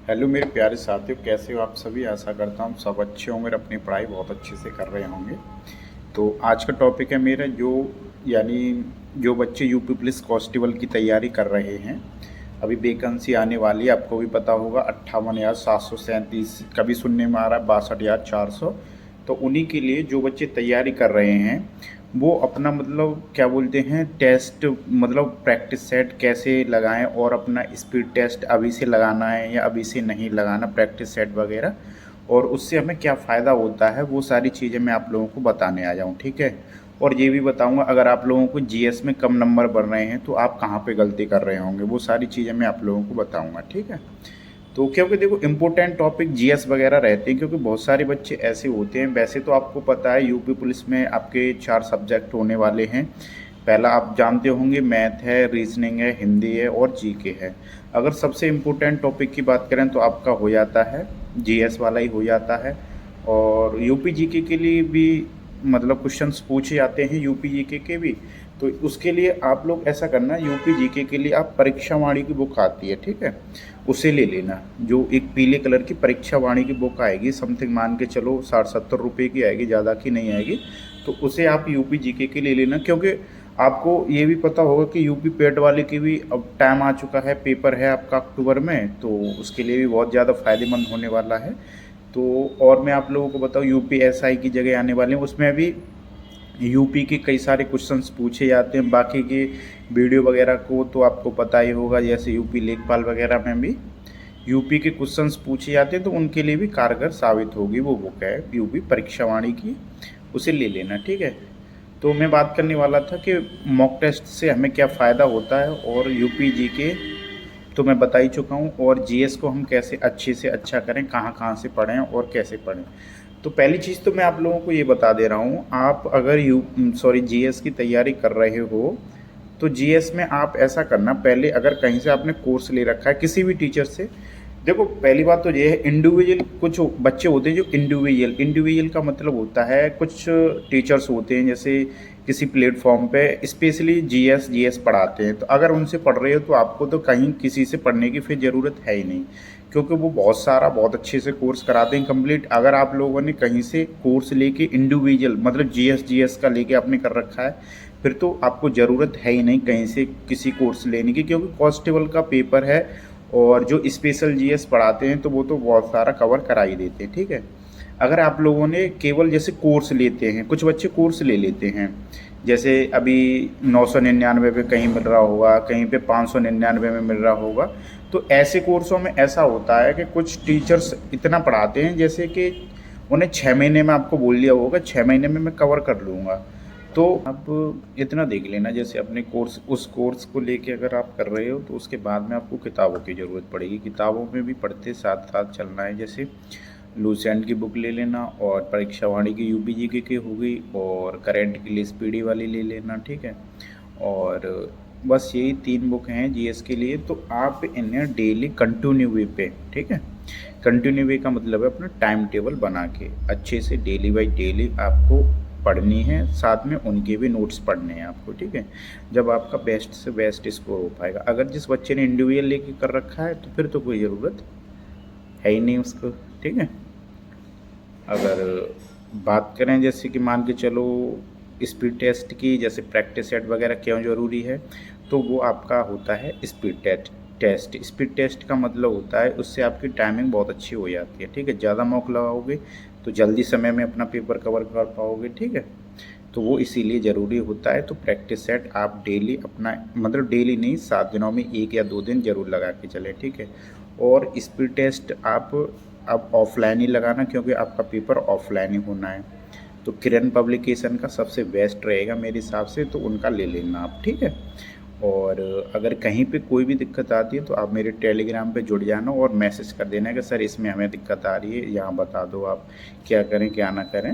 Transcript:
Hello मेरे प्यारे साथियों, कैसे हो आप सभी। आशा करता हूँ सब अच्छे होंगे और अपनी पढ़ाई बहुत अच्छे से कर रहे होंगे। तो आज का टॉपिक है मेरा यानी जो बच्चे यूपी पुलिस कांस्टेबल की तैयारी कर रहे हैं। अभी वैकेंसी आने वाली है, आपको भी पता होगा 58,737, कभी सुनने में आ रहा है 62,400। तो उन्हीं के लिए जो बच्चे तैयारी कर रहे हैं वो अपना मतलब क्या बोलते हैं टेस्ट, मतलब प्रैक्टिस सेट कैसे लगाएं और अपना स्पीड टेस्ट अभी से लगाना है या अभी से नहीं लगाना, प्रैक्टिस सेट वगैरह, और उससे हमें क्या फ़ायदा होता है वो सारी चीज़ें मैं आप लोगों को बताने आ जाऊँ, ठीक है। और ये भी बताऊंगा अगर आप लोगों को जीएस में कम नंबर बन रहे हैं तो आप कहाँ पे गलती कर रहे होंगे, वो सारी चीज़ें मैं आप लोगों को बताऊंगा, ठीक है। तो क्योंकि देखो इम्पोर्टेंट टॉपिक जीएस वगैरह रहते हैं, क्योंकि बहुत सारे बच्चे ऐसे होते हैं। वैसे तो आपको पता है यूपी पुलिस में आपके 4 सब्जेक्ट होने वाले हैं। पहला आप जानते होंगे मैथ है, रीजनिंग है, हिंदी है और जीके है। अगर सबसे इम्पोर्टेंट टॉपिक की बात करें तो आपका हो जाता है जीएस वाला ही हो जाता है। और यूपी जीके के लिए भी मतलब क्वेश्चंस पूछे जाते हैं यूपी जीके के भी। तो उसके लिए आप लोग ऐसा करना, यूपी जीके के लिए आप परीक्षा वाणी की बुक आती है, ठीक है, उसे ले लेना। जो एक पीले कलर की परीक्षा वाणी की बुक आएगी, समथिंग मान के चलो 60-70 रुपये की आएगी, ज़्यादा की नहीं आएगी। तो उसे आप यूपी जीके के ले लेना, क्योंकि आपको ये भी पता होगा कि यूपी पेट वाले की भी अब टाइम आ चुका है, पेपर है आपका अक्टूबर में, तो उसके लिए भी बहुत ज़्यादा फ़ायदेमंद होने वाला है। तो और मैं आप लोगों को बताऊँ यूपी एसआई की जगह आने वाले हैं, उसमें भी यूपी के कई सारे क्वेश्चंस पूछे जाते हैं। बाकी के वीडियो वगैरह को तो आपको पता ही होगा, जैसे यूपी लेखपाल वगैरह में भी यूपी के क्वेश्चंस पूछे जाते हैं, तो उनके लिए भी कारगर साबित होगी वो बुक है यूपी परीक्षावाणी की, उसे ले लेना, ठीक है। तो मैं बात करने वाला था कि मॉक टेस्ट से हमें क्या फ़ायदा होता है, और यूपी जीके तो मैं बता ही चुका हूँ, और जीएस को हम कैसे अच्छे से अच्छा करें, कहाँ कहाँ से पढ़ें और कैसे पढ़ें। तो पहली चीज़ तो मैं आप लोगों को ये बता दे रहा हूँ, आप अगर जीएस की तैयारी कर रहे हो तो जीएस में आप ऐसा करना, पहले अगर कहीं से आपने कोर्स ले रखा है किसी भी टीचर से। देखो पहली बात तो ये है, इंडिविजुअल कुछ बच्चे होते हैं जो इंडिविजुअल इंडिविजुअल का मतलब होता है, कुछ टीचर्स होते हैं जैसे किसी प्लेटफॉर्म पे स्पेशली जीएस पढ़ाते हैं। तो अगर उनसे पढ़ रहे हो तो आपको तो कहीं किसी से पढ़ने की फिर ज़रूरत है ही नहीं, क्योंकि वो बहुत अच्छे से कोर्स कराते हैं कंप्लीट। अगर आप लोगों ने कहीं से कोर्स लेके इंडिविजुअल मतलब जीएस का लेके आपने कर रखा है, फिर तो आपको ज़रूरत है ही नहीं कहीं से किसी कोर्स लेने की, क्योंकि कांस्टेबल का पेपर है और जो स्पेशल जीएस पढ़ाते हैं तो वो तो बहुत सारा कवर करा ही देते हैं, ठीक है। अगर आप लोगों ने केवल जैसे कोर्स लेते हैं, कुछ बच्चे कोर्स ले लेते हैं, जैसे अभी 999 पे कहीं मिल रहा होगा, कहीं पे 599 में मिल रहा होगा। तो ऐसे कोर्सों में ऐसा होता है कि कुछ टीचर्स इतना पढ़ाते हैं जैसे कि उन्हें 6 महीने में आपको बोल दिया होगा 6 महीने में मैं कवर कर लूँगा। तो आप इतना देख लेना, जैसे अपने कोर्स उस कोर्स को लेके अगर आप कर रहे हो तो उसके बाद में आपको किताबों की ज़रूरत पड़ेगी। किताबों में भी पढ़ते साथ साथ चलना है, जैसे लूसेंट की बुक ले लेना, और परीक्षा वाणी की यूपी जीके की हो गई, और करंट के लिए स्पीडी वाली ले लेना, ठीक है। और बस यही 3 बुक हैं जीएस के लिए। तो आप इन्हें डेली कंटिन्यू वे पे, ठीक है, कंटिन्यू वे का मतलब है अपना टाइम टेबल बना के अच्छे से डेली बाई डेली आपको पढ़नी है, साथ में उनके भी नोट्स पढ़ने हैं आपको, ठीक है। जब आपका बेस्ट से बेस्ट स्कोर हो पाएगा। अगर जिस बच्चे ने इंडिविजुअल लेके कर रखा है तो फिर तो कोई ज़रूरत है ही नहीं उसको, ठीक है। अगर बात करें जैसे कि मान के चलो स्पीड टेस्ट की, जैसे प्रैक्टिस सेट वगैरह क्यों ज़रूरी है, तो वो आपका होता है स्पीड टेस्ट का मतलब होता है उससे आपकी टाइमिंग बहुत अच्छी हो जाती है, ठीक है। ज़्यादा मॉक लगाओगे तो जल्दी समय में अपना पेपर कवर कर पाओगे, ठीक है। तो वो इसीलिए ज़रूरी होता है। तो प्रैक्टिस सेट आप डेली अपना मतलब डेली नहीं, 7 दिनों में 1 या 2 दिन ज़रूर लगा के चलें, ठीक है। और स्पीड टेस्ट आप अब ऑफलाइन ही लगाना, क्योंकि आपका पेपर ऑफलाइन ही होना है। तो किरण पब्लिकेशन का सबसे बेस्ट रहेगा मेरे हिसाब से, तो उनका ले लेना आप, ठीक है। और अगर कहीं पे कोई भी दिक्कत आती है तो आप मेरे टेलीग्राम पे जुड़ जाना और मैसेज कर देना कि सर इसमें हमें दिक्कत आ रही है, यहाँ बता दो आप क्या करें क्या ना करें।